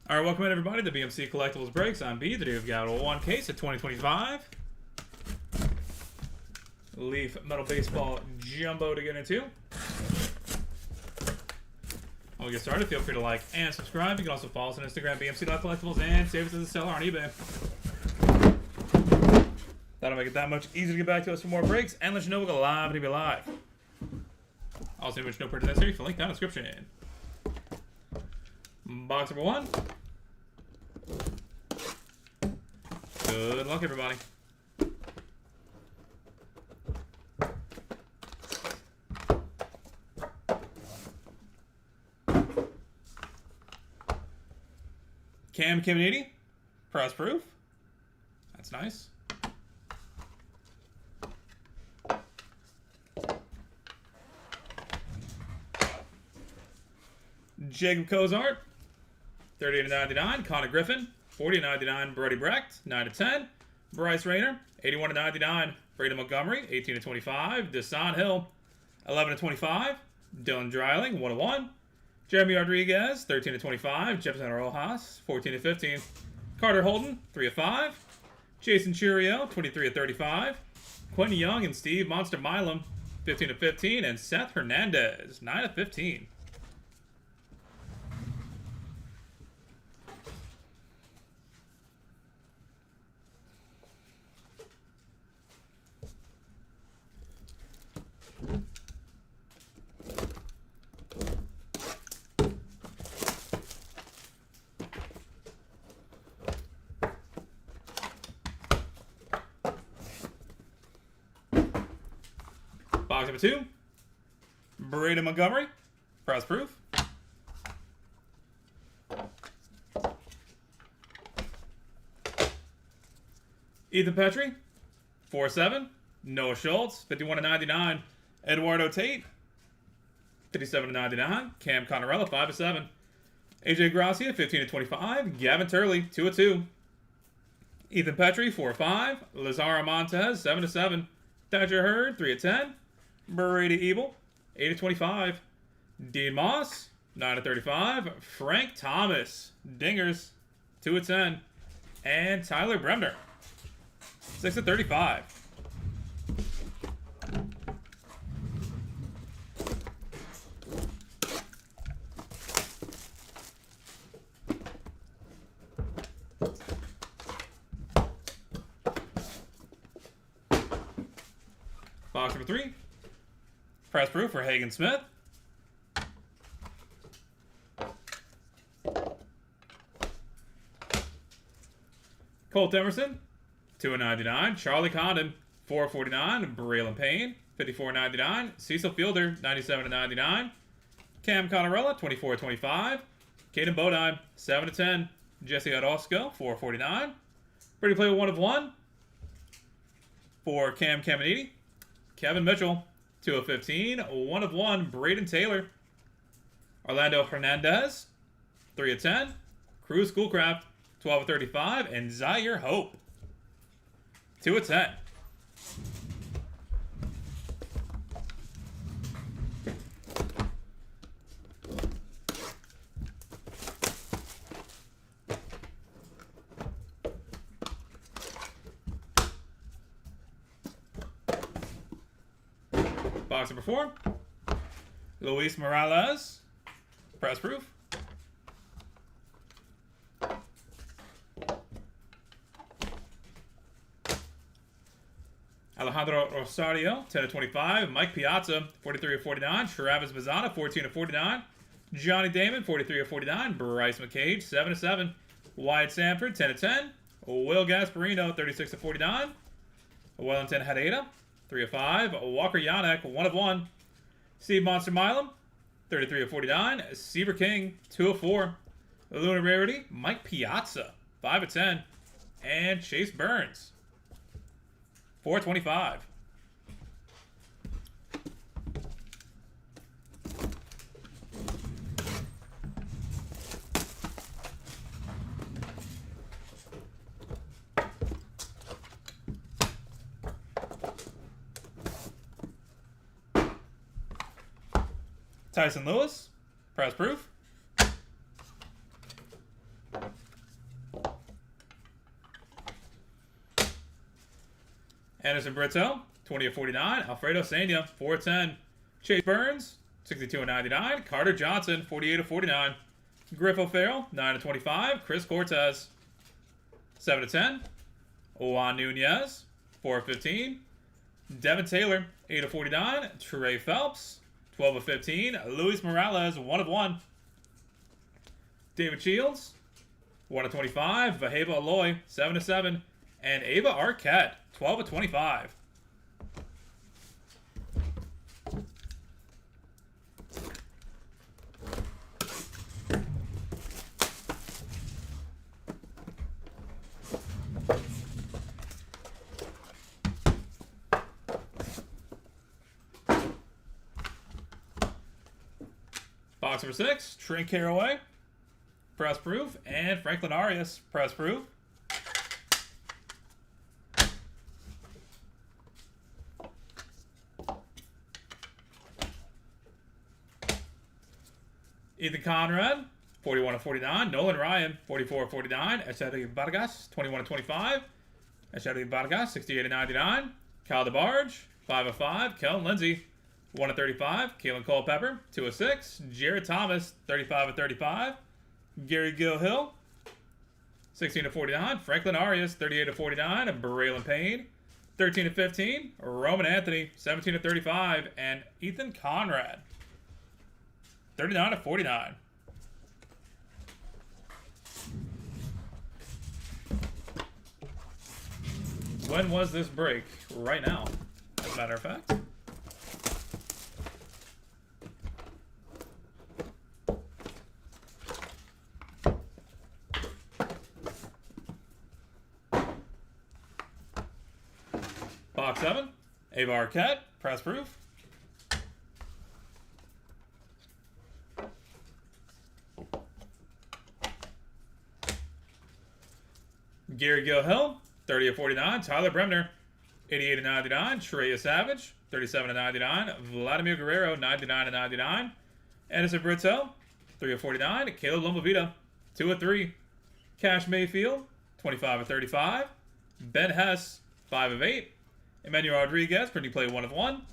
All right, welcome in everybody to BMC Collectibles Breaks. I'm B. Today we've got one case of 2025 Leaf Metal Baseball Jumbo to get into. While we get started, feel free to like and subscribe. You can also follow us on Instagram, BMC.Collectibles, and save us as a seller on eBay. That'll make it that much easier to get back to us for more breaks and let you know we'll go live and be live. Also, image no purchase necessary. Link down in the description. Box number one. Good luck, everybody. Cam Caminiti, press proof. That's nice. Jacob Cozart, 38/99. Connor Griffin, 40/99. Brody Brecht, 9/10. Bryce Rayner, 81/99. Braden Montgomery, 18/25. Desan Hill, 11/25. Dylan Dreiling, 1/1. Jeremy Rodriguez, 13/25. Jefferson Rojas, 14/15. Carter Holden, 3/5. Jason Churio, 23/35. Quentin Young and Steve Monster Milam, 15/15. And Seth Hernandez, 9/15. Box number two. Braden Montgomery, press proof. Ethan Petrie, 4/7. Noah Schultz, 51/99. Eduardo Tate, 57/99. Cam Connorella, 5/7. AJ Gracia, 15/25. Gavin Turley, 2/2. Ethan Petrie, 4/5. Lazaro Montez, 7/7. Thatcher Hurd, 3/10. Brady Ebel, 8/25. Dean Moss, 9/35. Frank Thomas, Dingers, 2/10. And Tyler Bremner, 6/35. Box number three. Press proof for Hagen Smith. Colt Emerson, 2/99. Charlie Condon, 4/49. Braylon Payne, 54/99. Cecil Fielder, 97/99. Cam Connorella, 24/25. Caden Bodine, 7/10. Jesse Orozco, 4/49. Brady Play 1/1. For Cam Caminiti. Kevin Mitchell, 2/15. 1/1. Braden Taylor. Orlando Hernandez, 3/10. Cruz Schoolcraft, 12/35. And Zaire Hope, 2/10. Box number four. Luis Morales, press proof. Alejandro Rosario, 10/25. Mike Piazza, 43/49. Travis Mazzana, 14/49. Johnny Damon, 43/49. Bryce McCage, 7/7. Wyatt Sanford, 10/10. Will Gasparino, 36/49. Wellington Hadeda, 3/5. Walker Yanek, 1/1. Steve Monster Milam, 33/49. Seaver King, 2/4. Luna Rarity, Mike Piazza, 5/10. And Chase Burns, 4/25. Tyson Lewis, press proof. Anderson Brito, 20/49. Alfredo Sena, 410. Chase Burns, 62/99. Carter Johnson, 48/49. Griffo Farrell, 9/25. Chris Cortez, 7/10. Juan Nunez, 4/15. Devin Taylor, 8/49. Trey Phelps, 12/15. Luis Morales, 1/1. David Shields, 1/25. Vaheba Aloy, 7/7. And Ava Arquette, 12/25. Box number 6, Trent Caraway, press proof, and Franklin Arias, press proof. Ethan Conrad, 41/49. Nolan Ryan, 44/49. Echedi Vargas, 21/25. Echedi Vargas, 68/99. Kyle DeBarge, 5/5. Kellen Lindsay, 1/35. Kalen Culpepper, 2/6. Jared Thomas, 35/35. Gary Gilhill, 16/49. Franklin Arias, 38/49. Braylon Payne, 13/15. Roman Anthony, 17/35. And Ethan Conrad, 39/49. When was this break? Right now, as a matter of fact. Box 7, Ava Arquette, press proof. Gary Gilhill, 30/49. Tyler Bremner, 88/99. Shreya Savage, 37/99. Vladimir Guerrero, 99/99. Anderson Brito, 3/49. Caleb Lombovita, 2/3. Cash Mayfield, 25/35. Ben Hess, 5/8. Emmanuel Rodriguez, pretty play 1/1.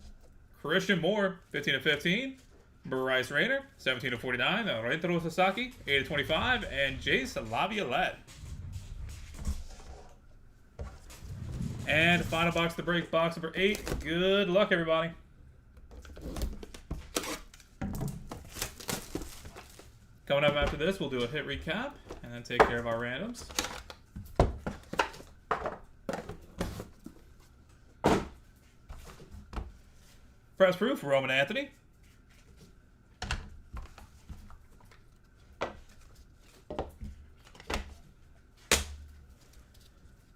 Christian Moore, 15/15. Bryce Rayner, 17/49. Rentaro Sasaki, 8/25. And Jace Laviolette. And final box to break, box number 8. Good luck, everybody. Coming up after this, we'll do a hit recap and then take care of our randoms. Press proof, Roman Anthony.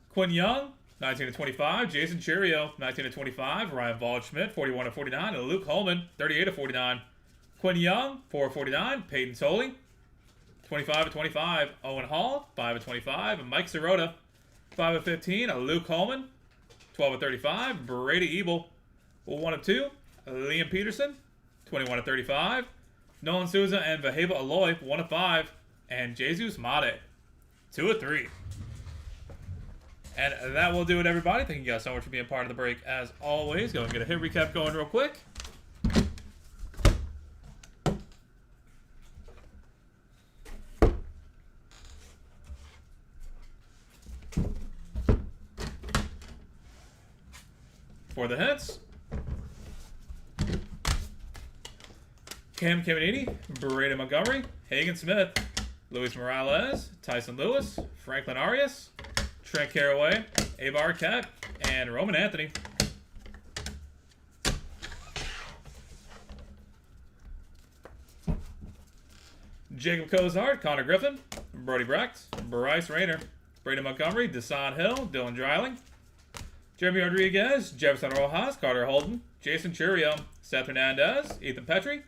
Quinn Young, 19/25. Jason Cherio, 19/25. Ryan Waldschmidt, 41/49. And Luke Holman, 38/49. Quinn Young, 4/49. Peyton Tolley, 25/25. Owen Hall, 5/25. And Mike Sirota, 5/15. Luke Holman, 12/35. Brady Ebel, 1/2. Liam Peterson, 21/35. Nolan Souza and Vaheba Aloy, 1/5. And Jesus Mate, 2/3. And that will do it, everybody. Thank you guys so much for being part of the break. As always, go and get a hit recap going real quick. For the hits, Cam Caminiti, Braden Montgomery, Hagen Smith, Luis Morales, Tyson Lewis, Franklin Arias, Trent Caraway, Ava Arquette, and Roman Anthony. Jacob Cozart, Connor Griffin, Brody Brecht, Bryce Rayner, Braden Montgomery, Desan Hill, Dylan Dreiling, Jeremy Rodriguez, Jefferson Rojas, Carter Holden, Jason Churio, Seth Hernandez, Ethan Petrie,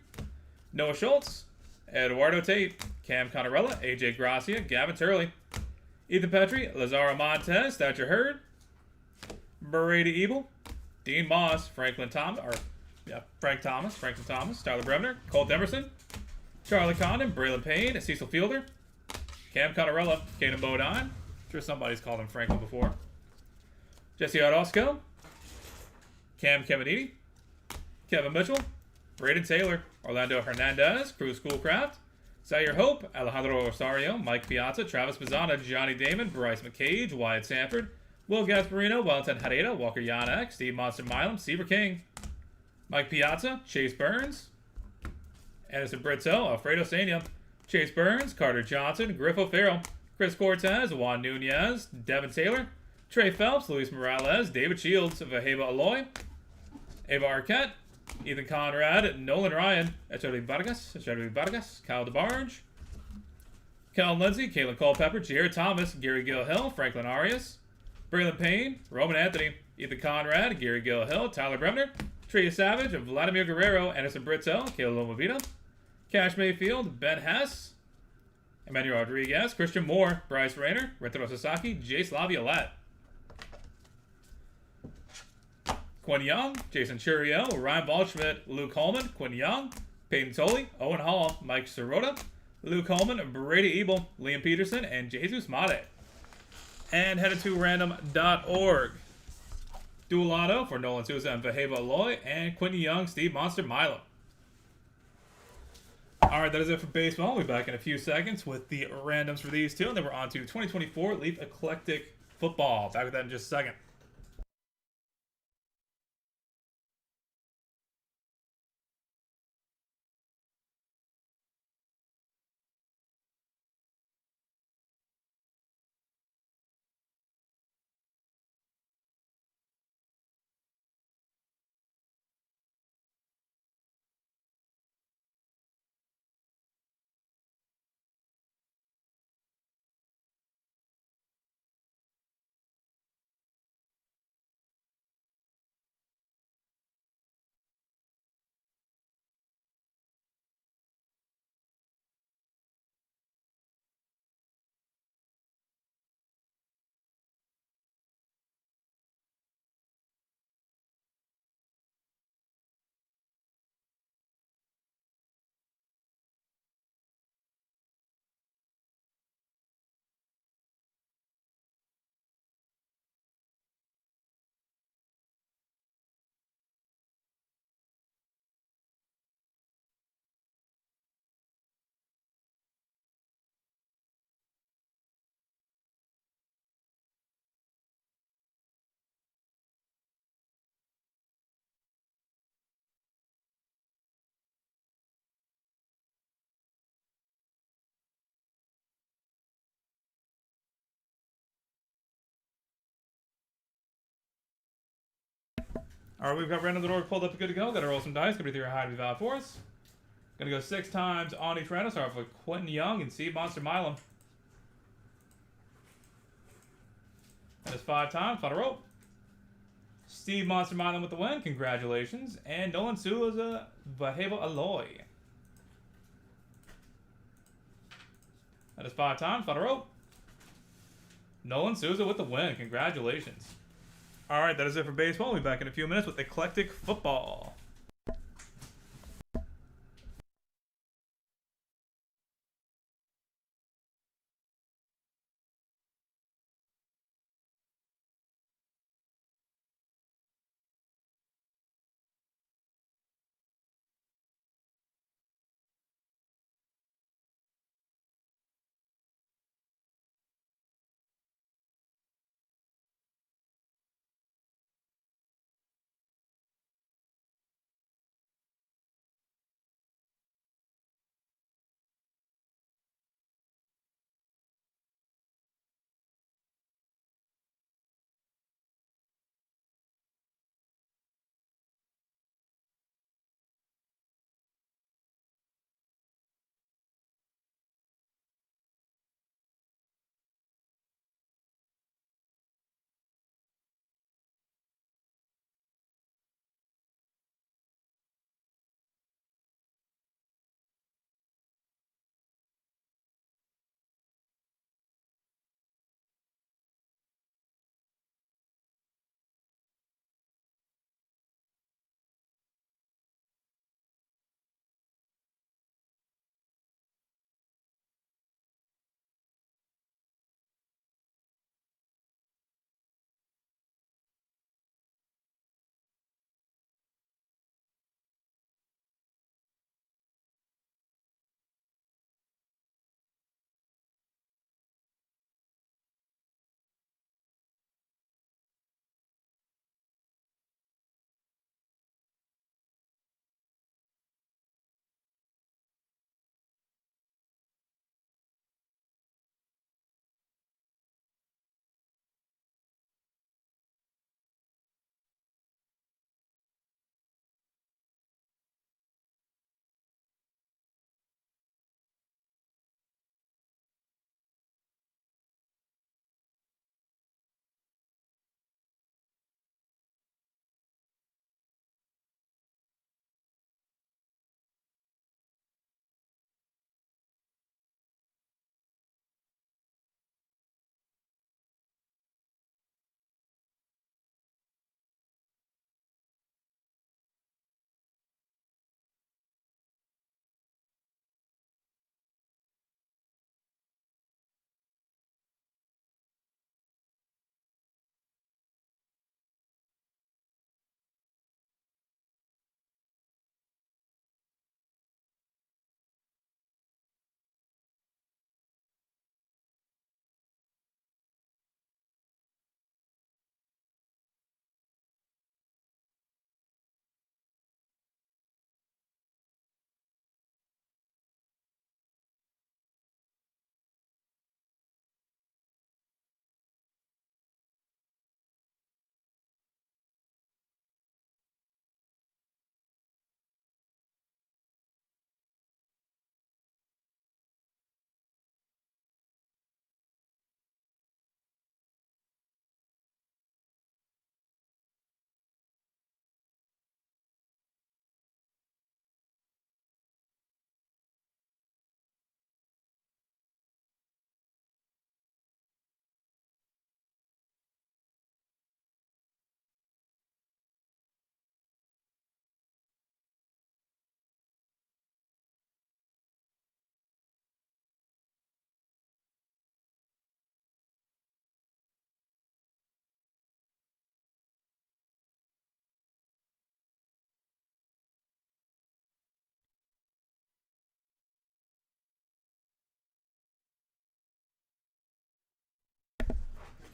Noah Schultz, Eduardo Tate, Cam Connorella, AJ Gracia, Gavin Turley, Ethan Petrie, Lazaro Montez, Thatcher Hurd, Brady Ebel, Dean Moss, Frank Thomas, Tyler Bremner, Colt Emerson, Charlie Condon, Braylon Payne, Cecil Fielder, Cam Connorella, Caden Bodine. I'm sure somebody's called him Franklin before. Jesse Orozco, Cam Caminiti, Kevin Mitchell, Braden Taylor, Orlando Hernandez, Cruz Schoolcraft, Zaire Hope, Alejandro Rosario, Mike Piazza, Travis Mazzana, Johnny Damon, Bryce McCage, Wyatt Sanford, Will Gasparino, Wellington Herrera, Walker Yanek, Steve Monster Milam, Seaver King, Mike Piazza, Chase Burns, Anderson Brito, Alfredo Sania, Chase Burns, Carter Johnson, Griff O'Farrell, Chris Cortez, Juan Nunez, Devin Taylor, Trey Phelps, Luis Morales, David Shields, Vaheba Aloy, Ava Arquette, Ethan Conrad, Nolan Ryan, Echeverry Vargas, Kyle DeBarge, Cal Lindsay, Caitlin Culpepper, Jared Thomas, Gary Gill-Hill, Franklin Arias, Braylon Payne, Roman Anthony, Ethan Conrad, Gary Gill-Hill, Tyler Bremner, Tria Savage, Vladimir Guerrero, Anderson Brito, Kayla Lomavita, Cash Mayfield, Ben Hess, Emmanuel Rodriguez, Christian Moore, Bryce Rayner, Rentaro Sasaki, Jace Laviolette, Quinn Young, Jason Churio, Ryan Baldschmidt, Luke Holman, Quinn Young, Peyton Tolley, Owen Hall, Mike Sirota, Luke Holman, Brady Ebel, Liam Peterson, and Jesus Mate. And headed to random.org. Dual auto for Nolan Souza and Vaheva Aloy, and Quinn Young, Steve Monster Milo. Alright, that is it for baseball. We'll be back in a few seconds with the randoms for these two, and then we're on to 2024 Leaf Eclectic Football. Back with that in just a second. Alright, we've got random the door pulled up, good to go. Got to roll some dice. Gonna be through a high to be valid for us. Gonna go 6 times on each random. Start off with Quentin Young and Steve Monster Milam. That is 5 times. Final roll. Steve Monster Milam with the win. Congratulations. And Nolan Souza, Vaheva Aloy. That is 5 times. Final roll. Nolan Souza with the win. Congratulations. Alright, that is it for baseball. We'll be back in a few minutes with Eclectic Football.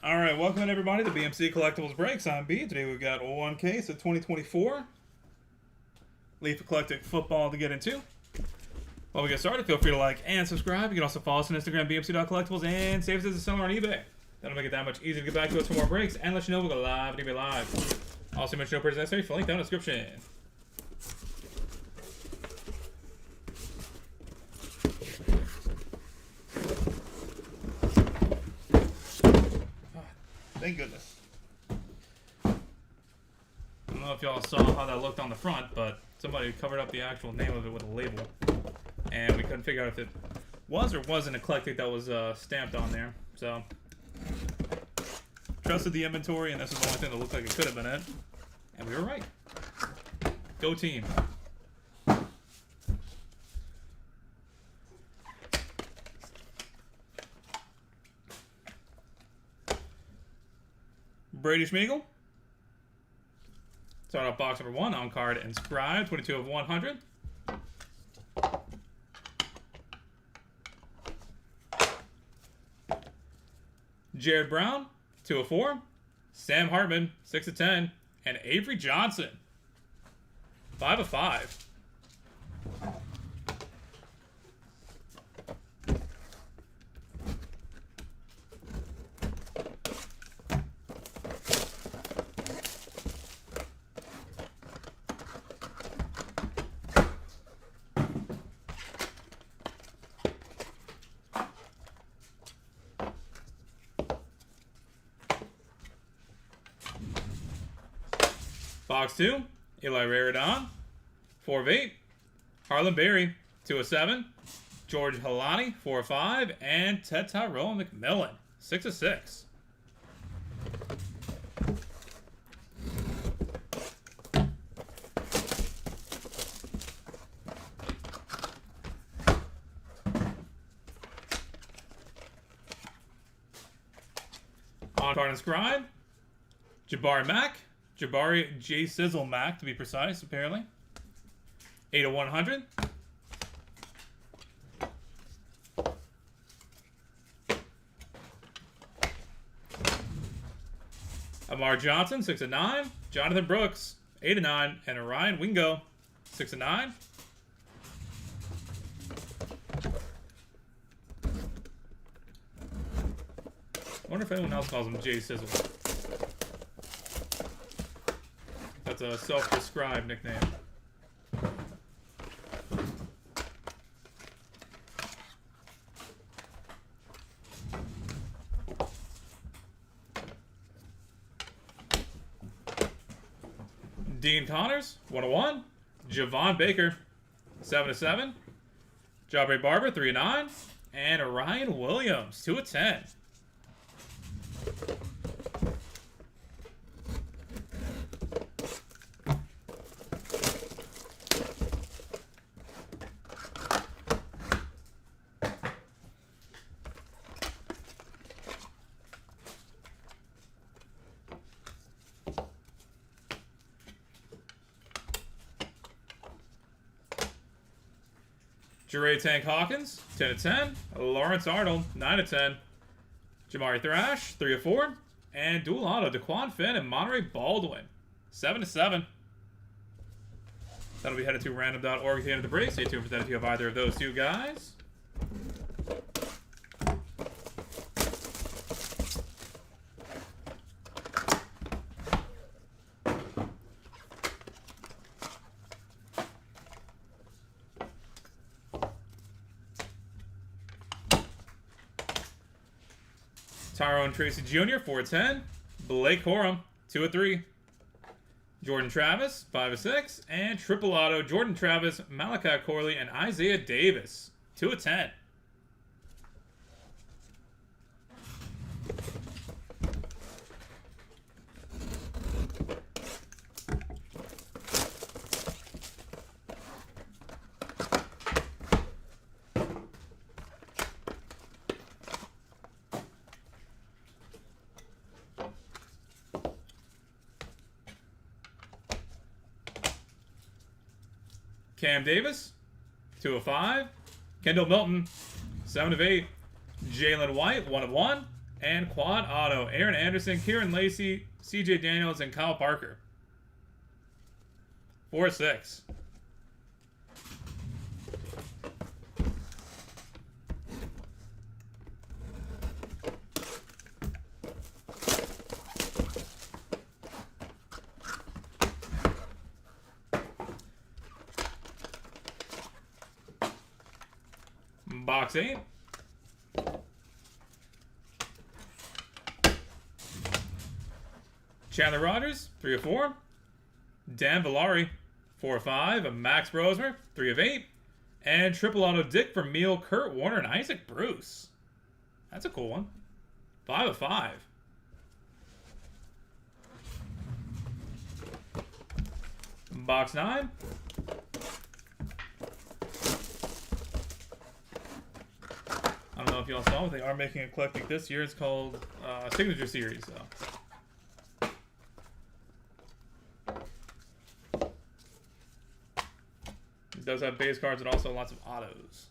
All right, welcome in everybody to BMC Collectibles Breaks. I'm B. Today we've got one case of 2024 Leaf Eclectic Football to get into. While we get started, feel free to like and subscribe. You can also follow us on Instagram, bmc.collectibles, and save us as a seller on eBay. That'll make it that much easier to get back to us for more breaks and let you know we'll go live and eBay live. Also, mention no purchase necessary for link down in the description. Thank goodness. I don't know if y'all saw how that looked on the front, but somebody covered up the actual name of it with a label. And we couldn't figure out if it was or wasn't Eclectic that was stamped on there. So, trusted the inventory, and this is the only thing that looked like it could have been it. And we were right. Go team. Brady Schmeigel. Start off box number 1 on card inscribed, 22 of 100. Jared Brown, 2 of 4. Sam Hartman, 6 of 10. And Avery Johnson, 5 of 5. Box 2, Eli Raridon, 4 of 8. Harlan Berry, 2 of 7. George Halani, 4 of 5. And Ted Tyrone McMillan, 6 of 6. On card inscribed, Jabari Mack. Jabari J. Sizzle Mac, to be precise, apparently. 8 of 100. Amar Johnson, 6 of 9. Jonathan Brooks, 8 of 9. And Orion Wingo, 6 of 9. I wonder if anyone else calls him J. Sizzle. That's a self-described nickname. Dean Connors, 1 of 1. Javon Baker, 7 of 7. Jabari Barber, 3 of 9. And Ryan Williams, 2 of 10. Jeray Tank Hawkins, 10 of 10. Lawrence Arnold, 9 of 10. Jamari Thrash, 3 of 4. And dual auto, Daquan Finn and Monterey Baldwin, 7 of 7. That'll be headed to random.org at the end of the break. Stay tuned for that if you have either of those two guys. Tyrone Tracy Jr., 4 of 10. Blake Corum, 2 of 3. Jordan Travis, 5 of 6. And triple auto, Jordan Travis, Malachi Corley, and Isaiah Davis, 2 of 10. Cam Davis, 2 of 5. Kendall Milton, 7 of 8. Jalen White, 1 of 1. And quad auto, Aaron Anderson, Kieran Lacey, CJ Daniels, and Kyle Parker. 4-6. Box 8. Chandler Rogers, 3 of 4. Dan Villari, 4 of 5. Max Brosmer, 3 of 8. And triple auto Dick Vermeil, Kurt Warner, and Isaac Bruce. That's a cool one. 5 of 5. Box 9. I don't know if y'all saw, but they are making a collecting this year. It's called Signature Series. So. It does have base cards and also lots of autos.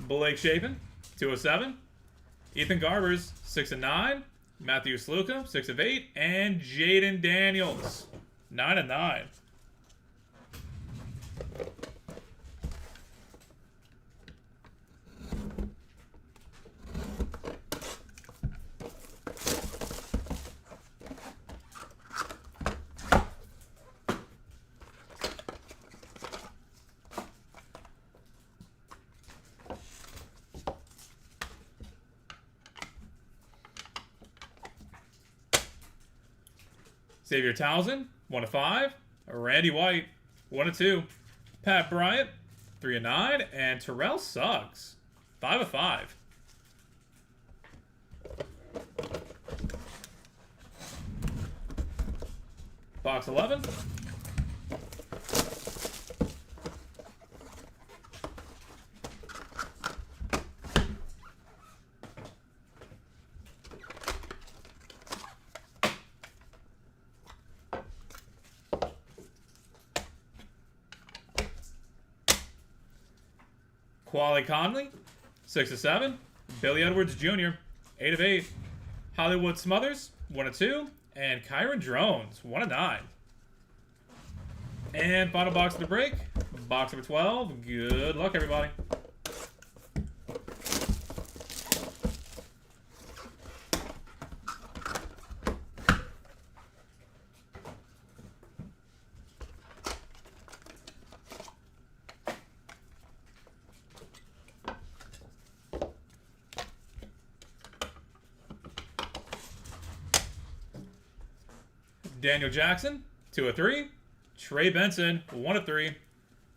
Blake Shapen, 2 of 7. Ethan Garbers, 6 of 9. Matthew Sluka, 6 of 8. And Jaden Daniels, 9 of 9. Xavier Townsend, 1 of 5. Randy White, 1 of 2. Pat Bryant, 3 of 9. And Terrell Suggs, 5 of 5. Box 11. Quali Conley, 6 of 7. Billy Edwards Jr., 8 of 8. Hollywood Smothers, 1 of 2. And Kyron Drones, 1 of 9. And final box of the break, box number 12. Good luck, everybody. Daniel Jackson, 2 of 3. Trey Benson, 1 of 3.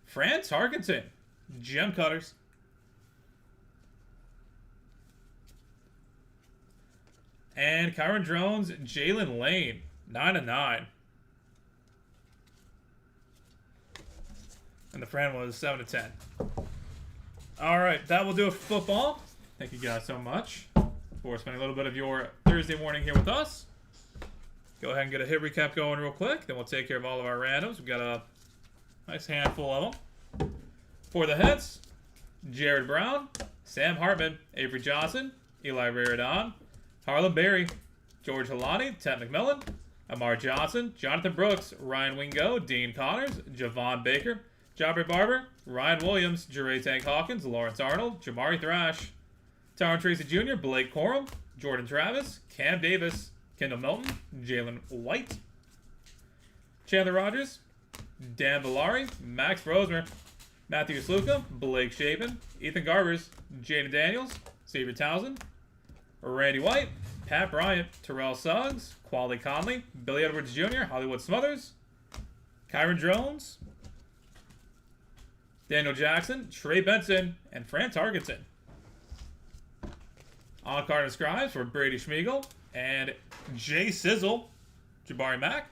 Fran Tarkenton, Gem Cutters. And Kyron Drones, Jalen Lane, 9 of 9. And the Fran was 7 of 10. All right, that will do it for football. Thank you guys so much for spending a little bit of your Thursday morning here with us. Go ahead and get a hit recap going real quick. Then we'll take care of all of our randoms. We've got a nice handful of them. For the hits, Jared Brown, Sam Hartman, Avery Johnson, Eli Raridon, Harlan Berry, George Halani, Ted McMillan, Amar Johnson, Jonathan Brooks, Ryan Wingo, Dean Connors, Javon Baker, Jabri Barber, Ryan Williams, Jure Tank Hawkins, Lawrence Arnold, Jamari Thrash, Tyron Tracy Jr., Blake Corum, Jordan Travis, Cam Davis, Kendall Milton, Jalen White, Chandler Rogers, Dan Villari, Max Brosmer, Matthew Sluka, Blake Shapen, Ethan Garbers, Jaden Daniels, Xavier Townsend, Randy White, Pat Bryant, Terrell Suggs, Quali Conley, Billy Edwards Jr., Hollywood Smothers, Kyron Drones, Daniel Jackson, Trey Benson, and Fran Tarkenton. On card and scribes for Brady Schmiegel and Jay Sizzle, Jabari Mack.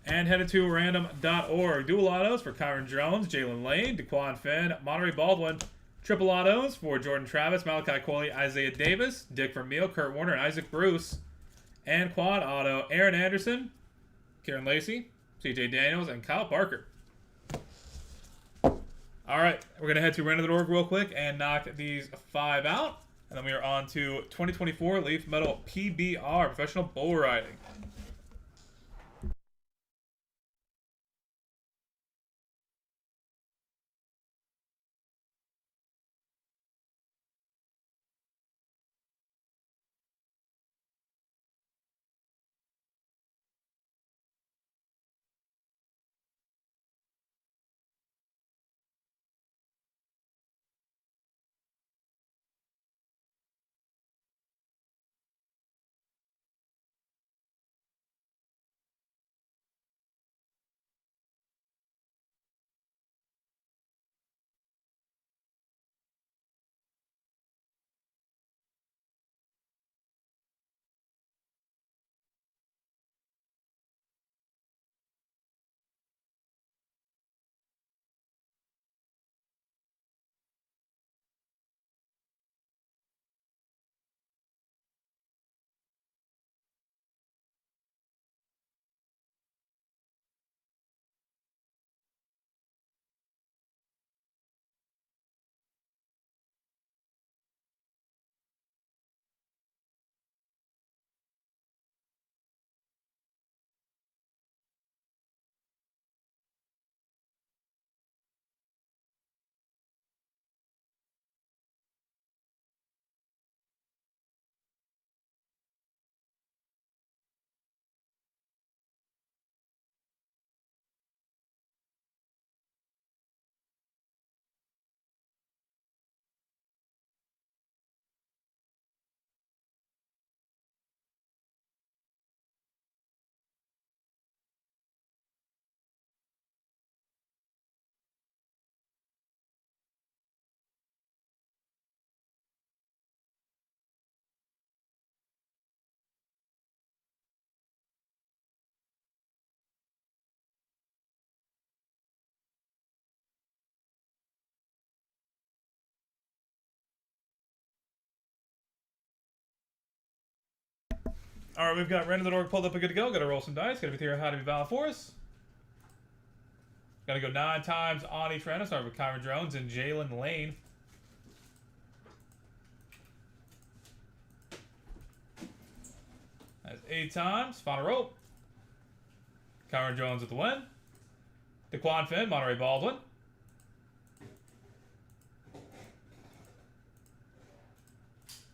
And headed to random.org. Dual autos for Kyron Jones, Jalen Lane, Daquan Finn, Monterey Baldwin. Triple autos for Jordan Travis, Malachi Coley, Isaiah Davis, Dick Vermeil, Kurt Warner, and Isaac Bruce. And quad auto, Aaron Anderson, Kieran Lacey, CJ Daniels, and Kyle Parker. All right, we're going to head to random.org real quick and knock these 5 out. And then we are on to 2024 Leaf Metal PBR, Professional Bull Riding. All right, we've got random.org pulled up and good to go. Got to roll some dice. Got to be here how to be valid for us. Got to go 9 times on each random. Start with Kyron Jones and Jalen Lane. That's 8 times. Final roll. Kyron Jones with the win. DeQuan Finn, Monterey Baldwin.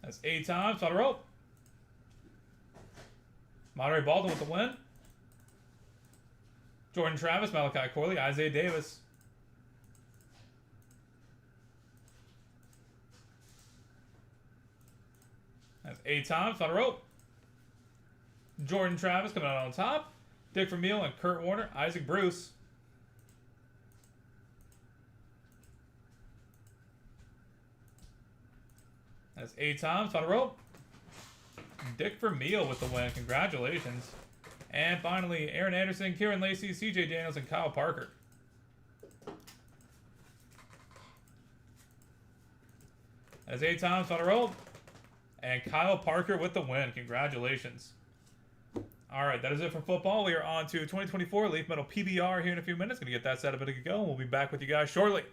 That's 8 times. Final roll. Monterey Baldwin with the win. Jordan Travis, Malachi Corley, Isaiah Davis. That's 8 times. Final row. Jordan Travis coming out on top. Dick Vermeil and Kurt Warner, Isaac Bruce. That's 8 times. Final row. Dick Vermeil with the win. Congratulations. And finally, Aaron Anderson, Kieran Lacey, CJ Daniels, and Kyle Parker. That's 8 times. Final roll. And Kyle Parker with the win. Congratulations. All right, that is it for football. We are on to 2024 Leaf Metal PBR here in a few minutes. Going to get that set up to go, and we'll be back with you guys shortly.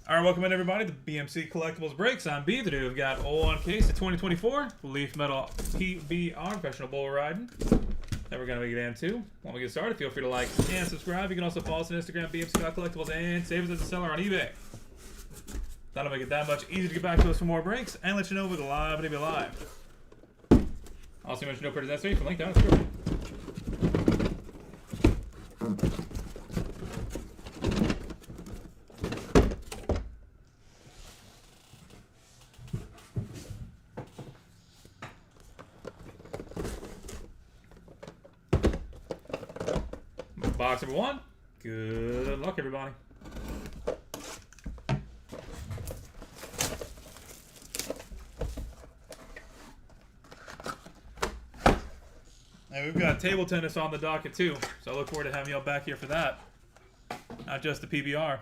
All right, welcome in everybody to BMC Collectibles Breaks. I'm B. Today we've got on case the 2024 Leaf Metal PBR Professional Bull Riding. Then we're going to get into. When we get started, feel free to like and subscribe. You can also follow us on Instagram, BMC Collectibles, and save us as a seller on eBay. That'll make it that much easier to get back to us for more breaks and let you know we're live and be live. Also, mention no purchase necessary for link down in the description. Box number 1. Good luck, everybody. And we've got table tennis on the docket too, so I look forward to having y'all back here for that. Not just the PBR.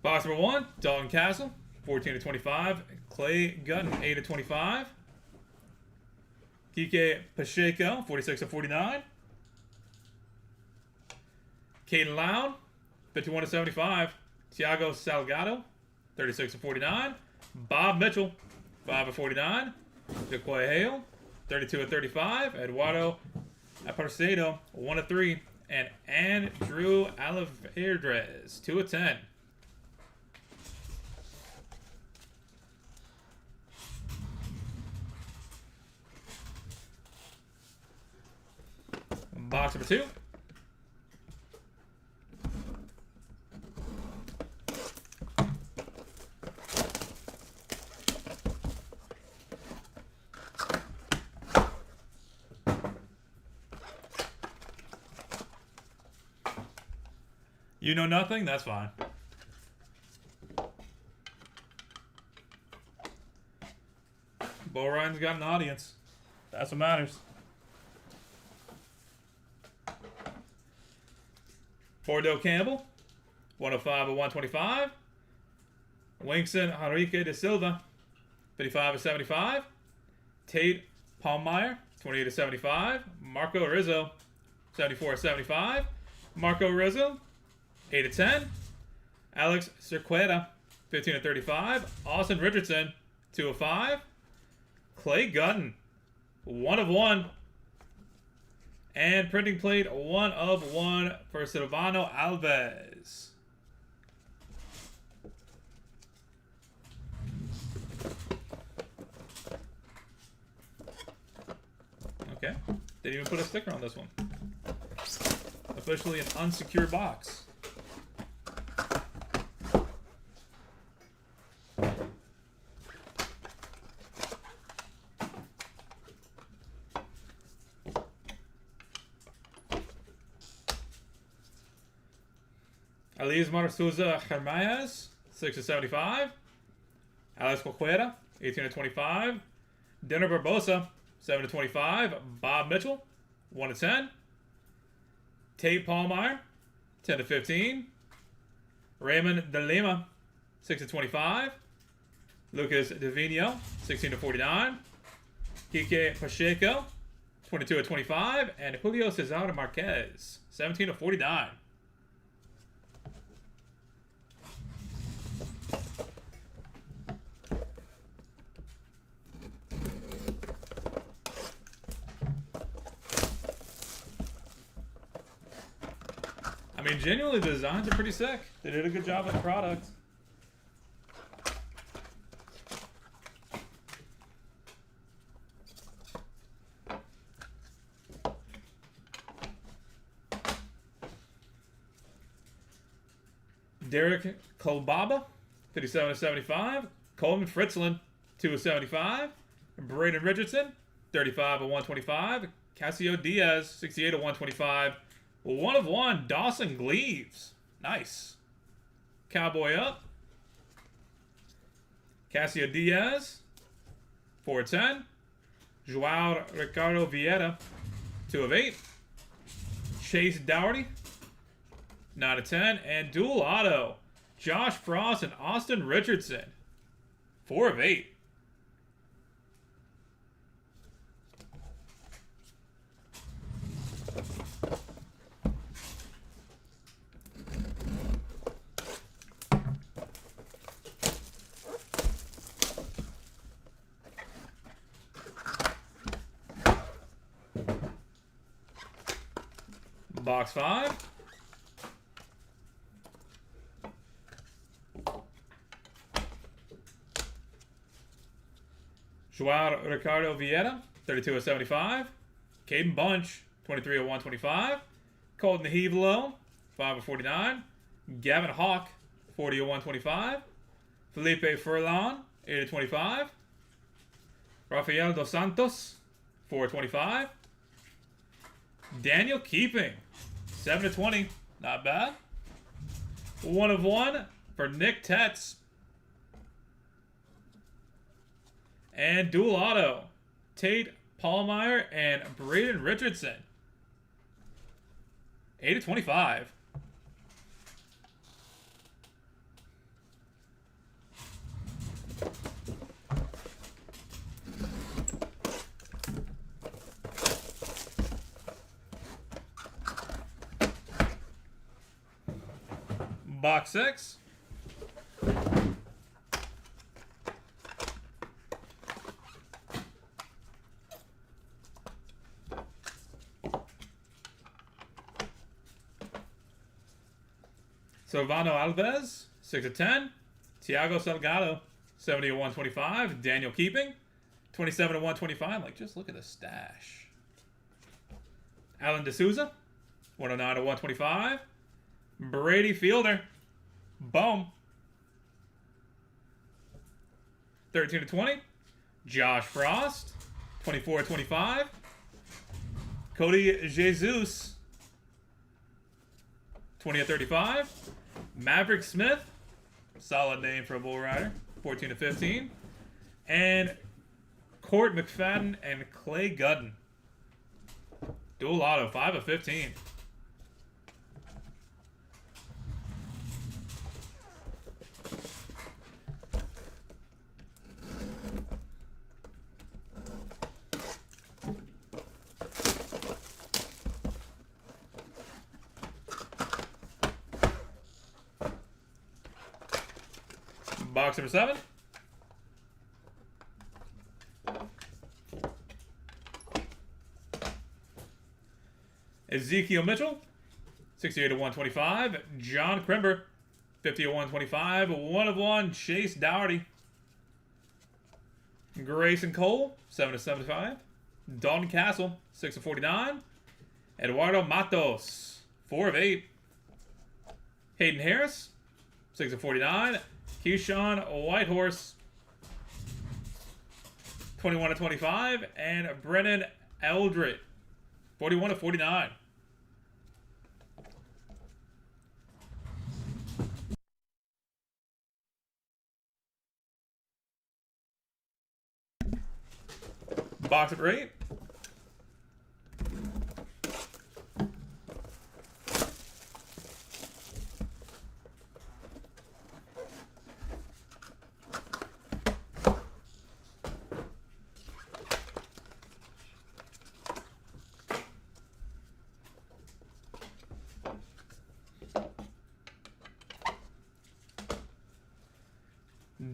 Box number 1, Dalton Castle, 14/25. Clay Gutton, 8/25. Kike Pacheco, 46/49. Caden Lown, 51/75. Thiago Salgado, 36/49. Bob Mitchell, 5/49. Jaquay Hale, 32/35. Eduardo Aparcedo, 1/3. And Andrew Alavedres, 2/10. Box number 2. You know nothing? That's fine. Bull Riding's got an audience. That's what matters. Bordeaux Campbell, 105/125. Winkson Henrique de Silva, 55/75. Tate Palmeyer, 28/75. Marco Rizzo, 74/75. Marco Rizzo, 8/10. Alex Cerqueta, 15/35. Austin Richardson, 2/5. Clay Gutton, 1/1. And printing plate 1/1 for Silvano Alves. Okay. Didn't even put a sticker on this one. Officially an unsecured box. Elias Marsuza Hermayes, 6/75. Alex Coquera, 18/25. Denner Barbosa, 7/25. Bob Mitchell, 1/10. Tate Palmeyer, 10/15. Raymond De Lima, 6/25. Lucas Divino, 16/49. Kike Pacheco, 22/25. And Julio Cesar Marquez, 17/49. I mean, genuinely, the designs are pretty sick. They did a good job with the product. Derek Kolbaba, 57/75. Coleman Fritzland, 2/75. Braden Richardson, 35/125. Casio Diaz, 68/125. 1/1, Dawson Gleaves. Nice. Cowboy up. Casio Diaz, 4/10. Joao Ricardo Vieira, 2/8. Chase Dougherty, 9/10. And dual auto, Josh Frost and Austin Richardson, 4/8. Box 5. Joao Ricardo Vieira, 32/75. Caden Bunch, 23/125. Colton Hevelo, 5/49. Gavin Hawk, 40/125. Felipe Furlan, 8/25. Rafael Dos Santos, 4/25. Daniel Keeping, 7/20. Not bad. 1/1 for Nick Tetz. And dual auto, Tate Pallmeyer and Braden Richardson. 8/25. Box 6. Silvano Alves, 6/10. Thiago Salgado, 70/125. Daniel Keeping, 27/125. Like, just look at the stash. Alan D'Souza, 109/125. Brady Fielder, boom. 13/20. Josh Frost, 24/25. Cody Jesus, 20/35. Maverick Smith, solid name for a bull rider, 14/15. And Court McFadden and Clay Gudden. Dual auto, 5/15. Box number 7. Ezekiel Mitchell, 68/125. John Crimber, 50/125. 1/1 Chase Dougherty. Grayson Cole, 7/75. Dalton Castle, 6/49. Eduardo Matos, 4/8. Hayden Harris, 6/49. Keyshawn Whitehorse, 21/25. And Brennan Eldred, 41/49. Box of 8.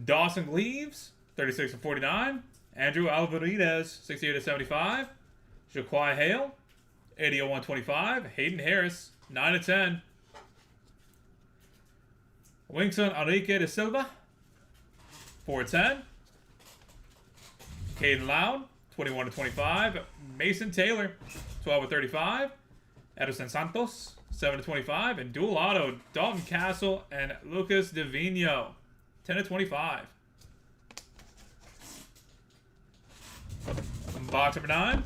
Dawson Gleaves, 36/49. Andrew Alvarez, 68/75. Jaquai Hale, 80/125. Hayden Harris, 9/10. Wingson Enrique de Silva, 4/10. Caden Loud, 21/25. Mason Taylor, 12/35. Edison Santos, 7/25. And dual auto, Dalton Castle and Lucas Divino, 10/25. Box number 9.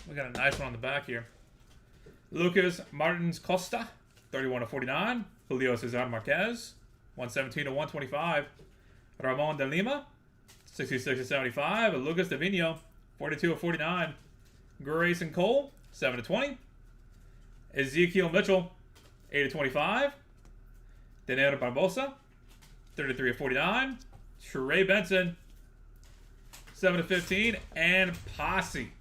We got a nice one on the back here. Lucas Martins Costa, 31/49. Julio Cesar Marquez, 117/125. Ramon de Lima, 66/75. Lucas Divino, 42/49. Grayson Cole, 7/20. Ezekiel Mitchell, 8/25. Danilo Barbosa, 33/49. Trey Benson, 7/15, and Posse.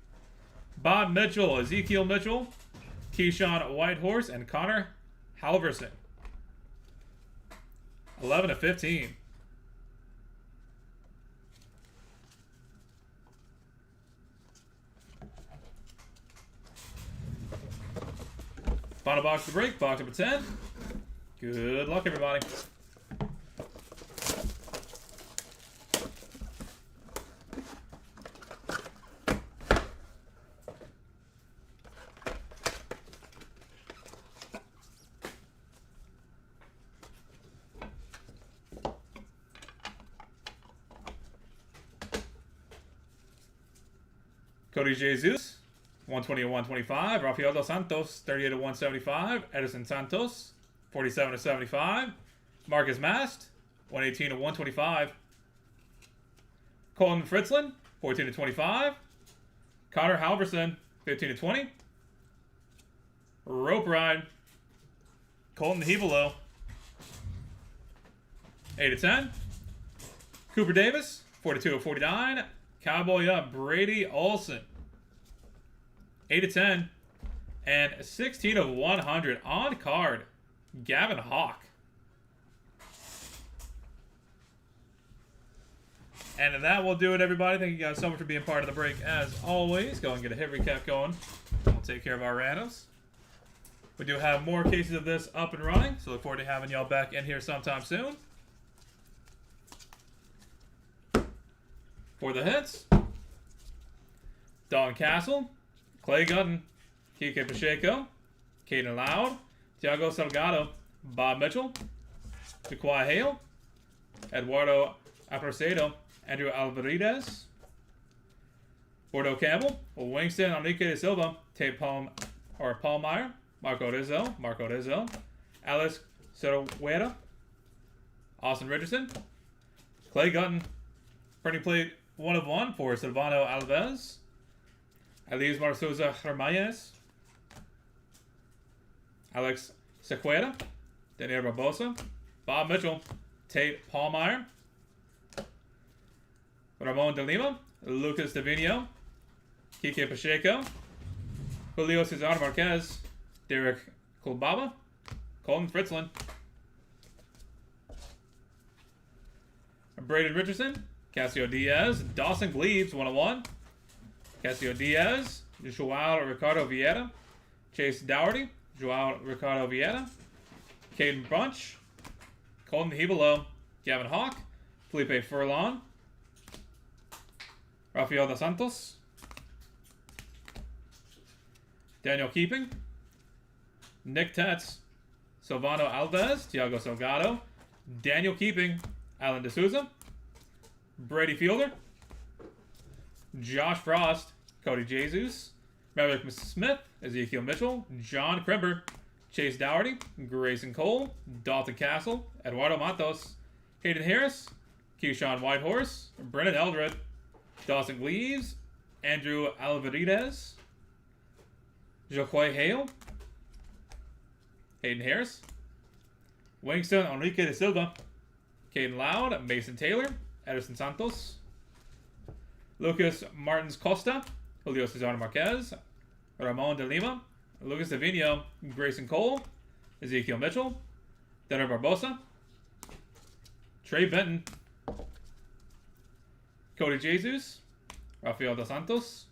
Bob Mitchell, Ezekiel Mitchell, Keyshawn Whitehorse, and Connor Halverson. 11/15. Final box to break, box number 10. Good luck, everybody. Cody Jesus, 120/125. Rafael Dos Santos, 38/175. Edison Santos, 47/75. Marcus Mast, 118/125. Colton Fritzland, 14/25. Connor Halverson, 15/20. Rope Ride, Colton Hebelo, 8/10. Cooper Davis, 42/49. Cowboy Up, Brady Olson, 8/10. And 16/100 on card, Gavin Hawk. And that will do it, everybody. Thank you guys so much for being part of the break. As always, go and get a hit recap going. We'll take care of our randoms. We do have more cases of this up and running, so look forward to having y'all back in here sometime soon. For the hits, Don Castle, Clay Gutton, Kike Pacheco, Caden Loud, Thiago Salgado, Bob Mitchell, Jaquai Hale, Eduardo Aprocedo, Andrew Alvarez, Bordeaux Campbell, Wingston, Enrique de Silva, Paul Meyer, Marco Rizzo, Alex Cerruera, Austin Richardson, Clay Gutton, printing plate 1/1 for Silvano Alves, Elias Marsosa Ramirez, Alex Sequeira, Daniel Barbosa, Bob Mitchell, Tate Paulmeyer, Ramon de Lima, Lucas Davino, Kike Pacheco, Julio Cesar Marquez, Derek Kulbaba, Colton Fritzland, Braden Richardson, Casio Diaz, Dawson Glebes, 1/1. Casio Diaz, Joao Ricardo Vieira, Chase Dougherty, Joao Ricardo Vieira, Caden Bunch, Colton Hebelo, Gavin Hawk, Felipe Furlong, Rafael Dos Santos, Daniel Keeping, Nick Tetz, Silvano Alves, Thiago Salgado, Daniel Keeping, Alan D'Souza, Brady Fielder, Josh Frost, Cody Jesus, Maverick Smith, Ezekiel Mitchell, John Crimber, Chase Dougherty, Grayson Cole, Dalton Castle, Eduardo Matos, Hayden Harris, Keyshawn Whitehorse, Brennan Eldred, Dawson Gleaves, Andrew Alvarez, Jaquai Hale, Hayden Harris, Wingston Enrique de Silva, Caden Loud, Mason Taylor, Edison Santos, Lucas Martins Costa, Julio Cesar Marquez, Ramon de Lima, Lucas Davino, Grayson Cole, Ezekiel Mitchell, Denner Barbosa, Trey Benton, Cody Jesus, Rafael Dos Santos,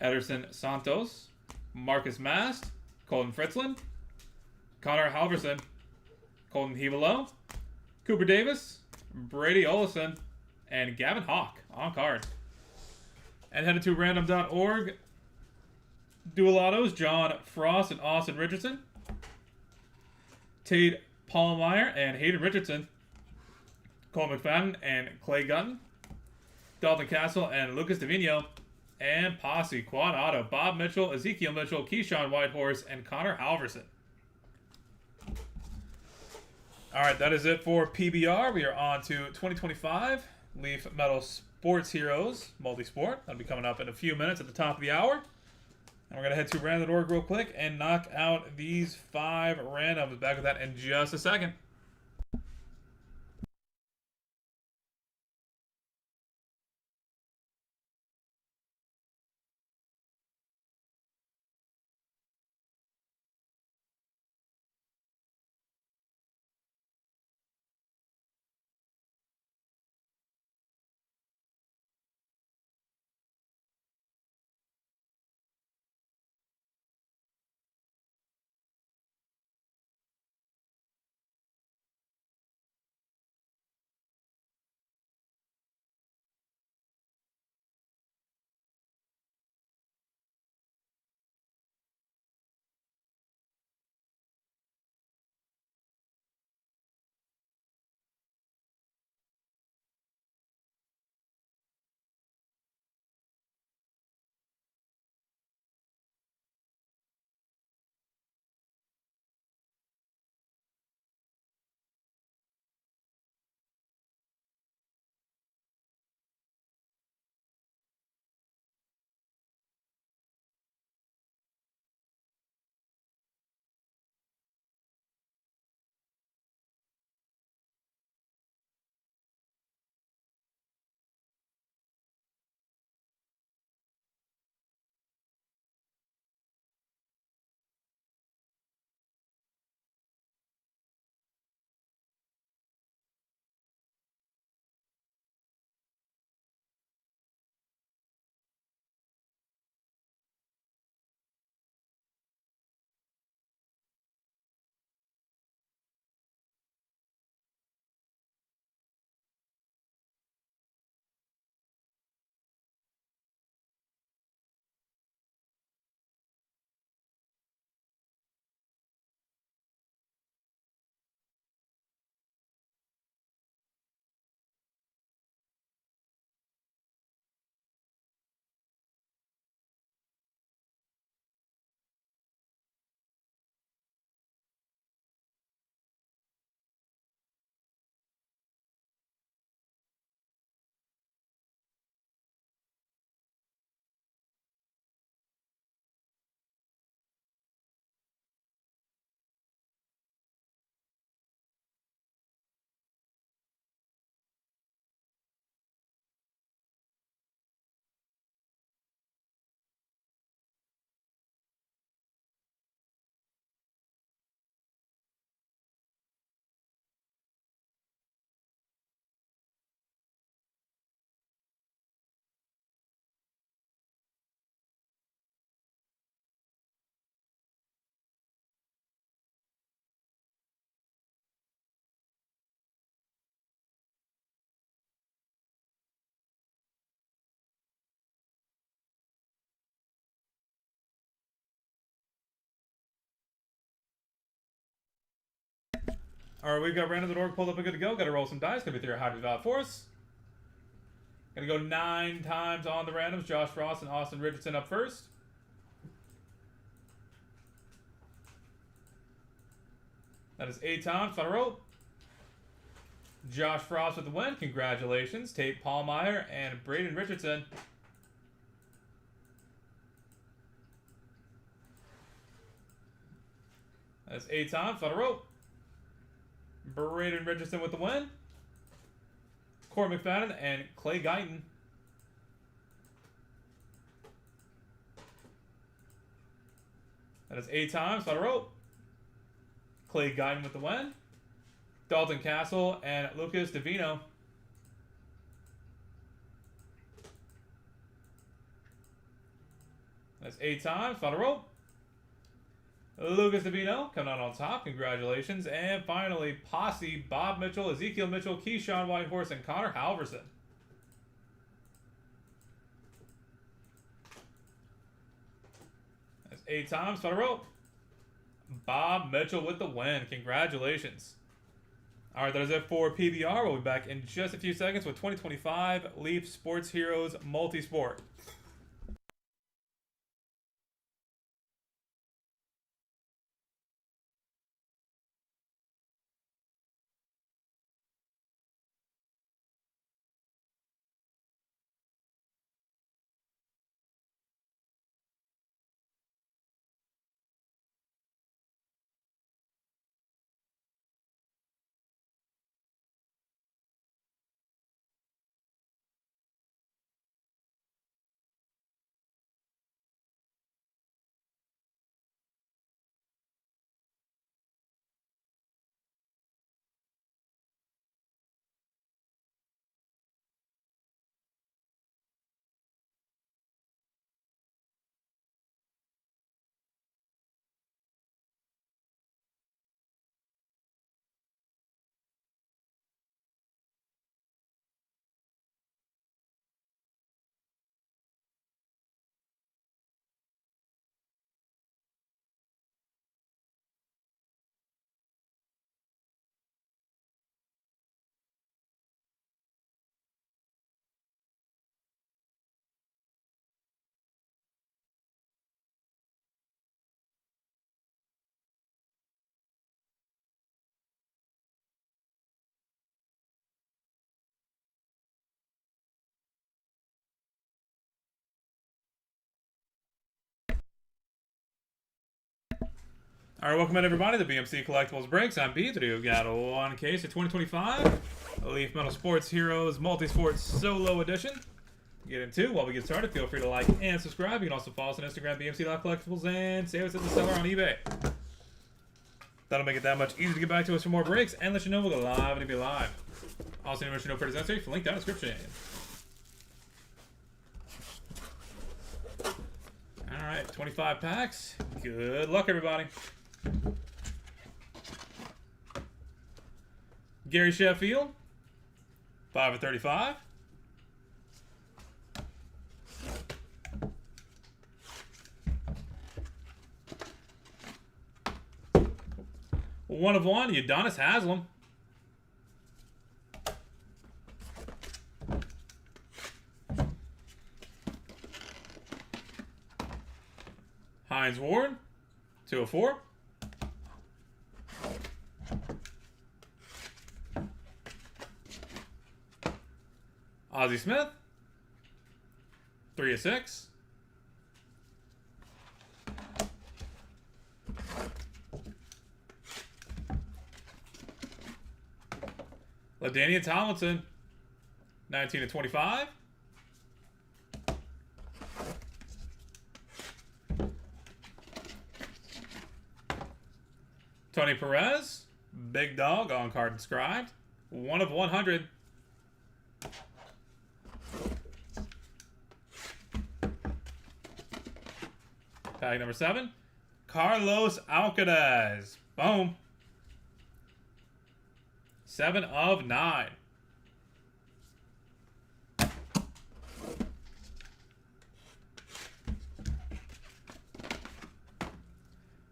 Ederson Santos, Marcus Mast, Colton Fritzland, Connor Halverson, Colton Hebelo, Cooper Davis, Brady Olson, and Gavin Hawk on card. And headed to random.org, dual autos, John Frost and Austin Richardson, Tate Paulmeyer and Hayden Richardson, Cole McFadden and Clay Gutton, Dalton Castle and Lucas Davino, and Posse quad auto, Bob Mitchell, Ezekiel Mitchell, Keyshawn Whitehorse, and Connor Halverson. All right, that is it for PBR. We are on to 2025 Leaf Metal Sports Heroes Multi-Sport. That'll be coming up in a few minutes at the top of the hour. And we're going to head to random.org real quick and knock out these 5 randoms. Back with that in just a second. All right, we've got random.org pulled up and good to go. Got to roll some dice. Gonna be through a hybrid valid for us. Gonna go 9 times on the randoms. Josh Frost and Austin Richardson up first. That is 8 times. Final roll. Josh Frost with the win. Congratulations. Tate Pallmeyer and Braden Richardson. That's 8 times. Final roll. Braden Richardson with the win. Court McFadden and Clay Guyton. That is 8 times. Final roll. Clay Guyton with the win. Dalton Castle and Lucas Davino. That's 8 times. Final roll. Lucas Davino coming out on top. Congratulations. And finally, Posse, Bob Mitchell, Ezekiel Mitchell, Keyshawn Whitehorse, and Connor Halverson. That's 8 times. Final roll. Bob Mitchell with the win. Congratulations. All right, that is it for PBR. We'll be back in just a few seconds with 2025 Leaf Sports Heroes Multisport. All right, welcome in everybody to BMC Collectibles Breaks. I'm B. Today we've got one case of 2025 Leaf Metal Sports Heroes Multisport Solo Edition. Get into while we get started. Feel free to like and subscribe. You can also follow us on Instagram, BMC.collectibles, and save us at the seller on eBay. That'll make it that much easier to get back to us for more breaks and let you know we'll go live and be live. Also, let you know for the link down in the description. All right, 25 packs. Good luck, everybody. Gary Sheffield, 5 of 35. One of 1, Udonis Haslem. Hines Ward, 2 of 4. Ozzie Smith, 3 of 6. LaDainian Tomlinson, 19 of 25. Tony Perez, big dog on card inscribed, 1 of 100. Tag number 7, Carlos Alcaraz. Boom. 7 of 9.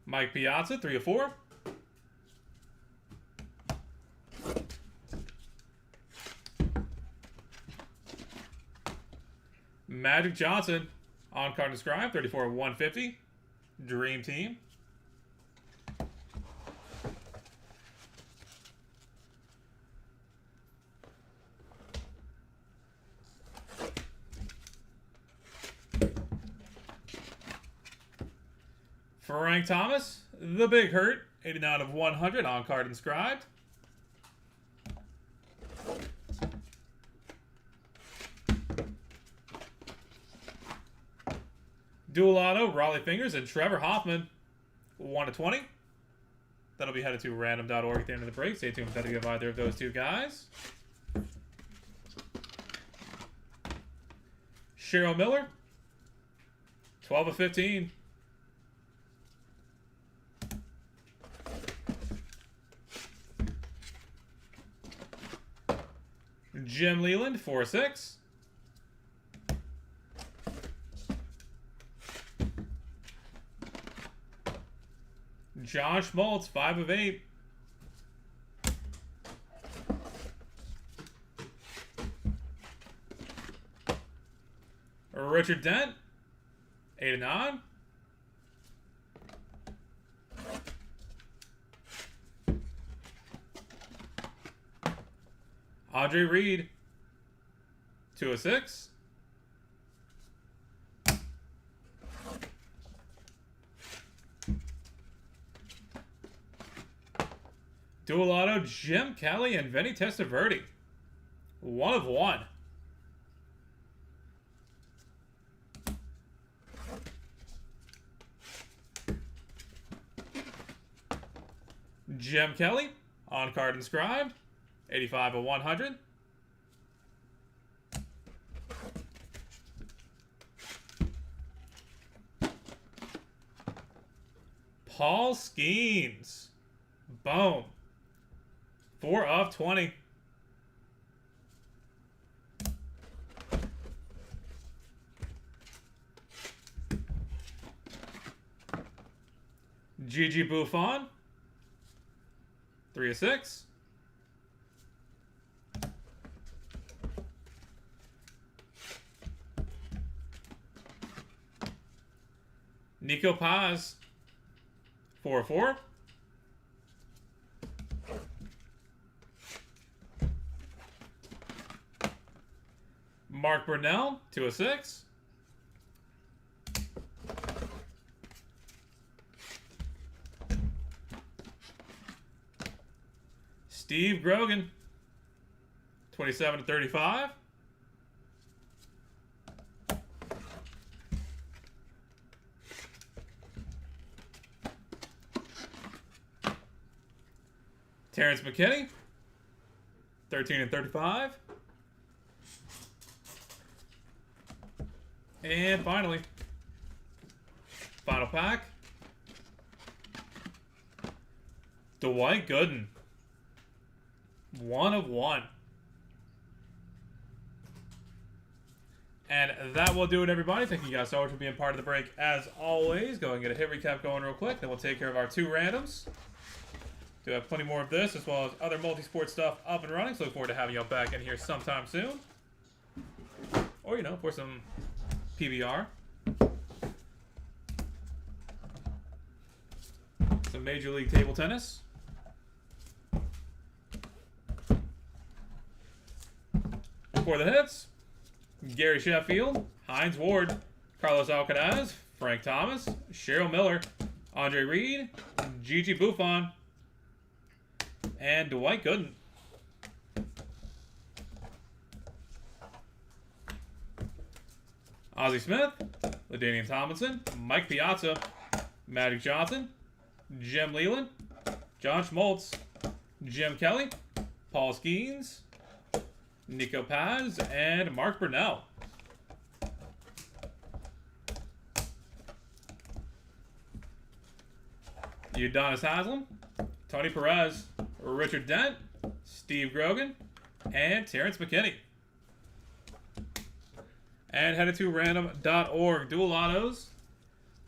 Mike Piazza, 3 of 4. Magic Johnson on card inscribed, 34/150. Dream Team. Frank Thomas, the Big Hurt, 89/100 on card inscribed. Dual auto, Raleigh Fingers and Trevor Hoffman, 1/20. That'll be headed to random.org at the end of the break. Stay tuned if you have either of those two guys. Cheryl Miller, 12/15. Jim Leland, 4/6. Josh Schmaltz, 5/8. Richard Dent, 8/9. Andre Reed, 2/6. Dual auto, Jim Kelly and Vinny Testaverde, 1/1. Jim Kelly on card inscribed, 85/100. Paul Skeens, boom, 4/20. Gigi Buffon, 3/6. Nico Paz, 4/4. Mark Burnell, 2/6. Steve Grogan, 27/35. Terrence McKinney, 13/35. And finally, final pack, Dwight Gooden, 1/1. And that will do it, everybody. Thank you guys so much for being part of the break. As always, go and get a hit recap going real quick. Then we'll take care of our 2 randoms. Do have plenty more of this, as well as other multi-sport stuff up and running. So look forward to having y'all back in here sometime soon. Or, you know, for some PBR. Some Major League Table Tennis. For the hits, Gary Sheffield, Hines Ward, Carlos Alcaraz, Frank Thomas, Cheryl Miller, Andre Reed, Gigi Buffon, and Dwight Gooden. Ozzie Smith, LaDainian Tomlinson, Mike Piazza, Magic Johnson, Jim Leland, John Schmaltz, Jim Kelly, Paul Skeens, Nico Paz, and Mark Burnell. Udonis Haslem, Tony Perez, Richard Dent, Steve Grogan, and Terrence McKinney. And headed to random.org. Dual autos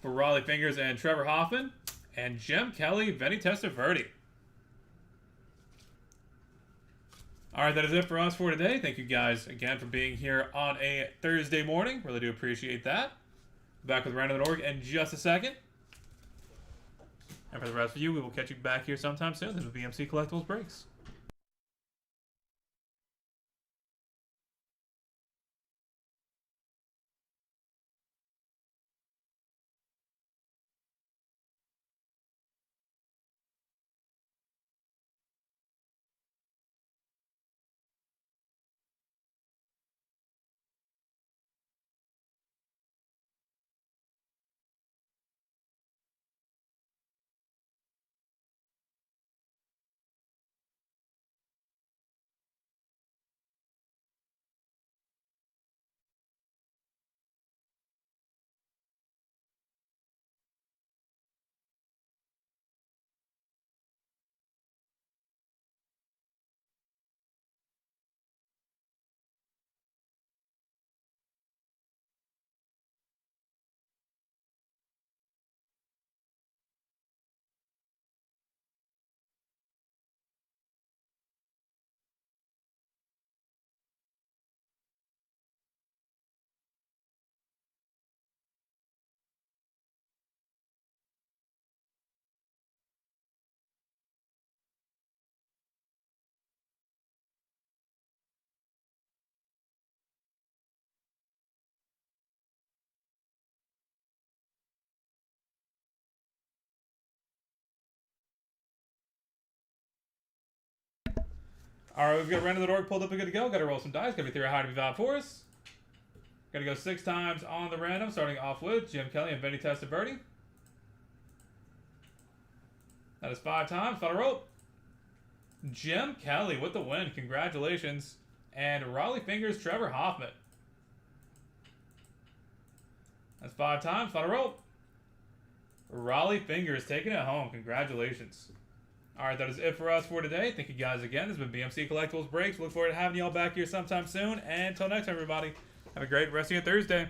for Raleigh Fingers and Trevor Hoffman, and Jim Kelly, Vinny Testaverde. All right, that is it for us for today. Thank you guys again for being here on a Thursday morning. Really do appreciate that. Back with random.org in just a second. And for the rest of you, we will catch you back here sometime soon. This is BMC Collectibles Breaks. All right, we've got random.org pulled up and good to go. Got to roll some dice. Got to be 3 high to be valid for us. Got to go 6 times on the random, starting off with Jim Kelly and Benny Testaverde. That is 5 times. Final roll. Jim Kelly with the win. Congratulations. And Raleigh Fingers, Trevor Hoffman. That's 5 times. Final roll. Raleigh Fingers taking it home. Congratulations. All right, that is it for us for today. Thank you guys again. This has been BMC Collectibles Breaks. Look forward to having you all back here sometime soon. And until next time, everybody, have a great rest of your Thursday.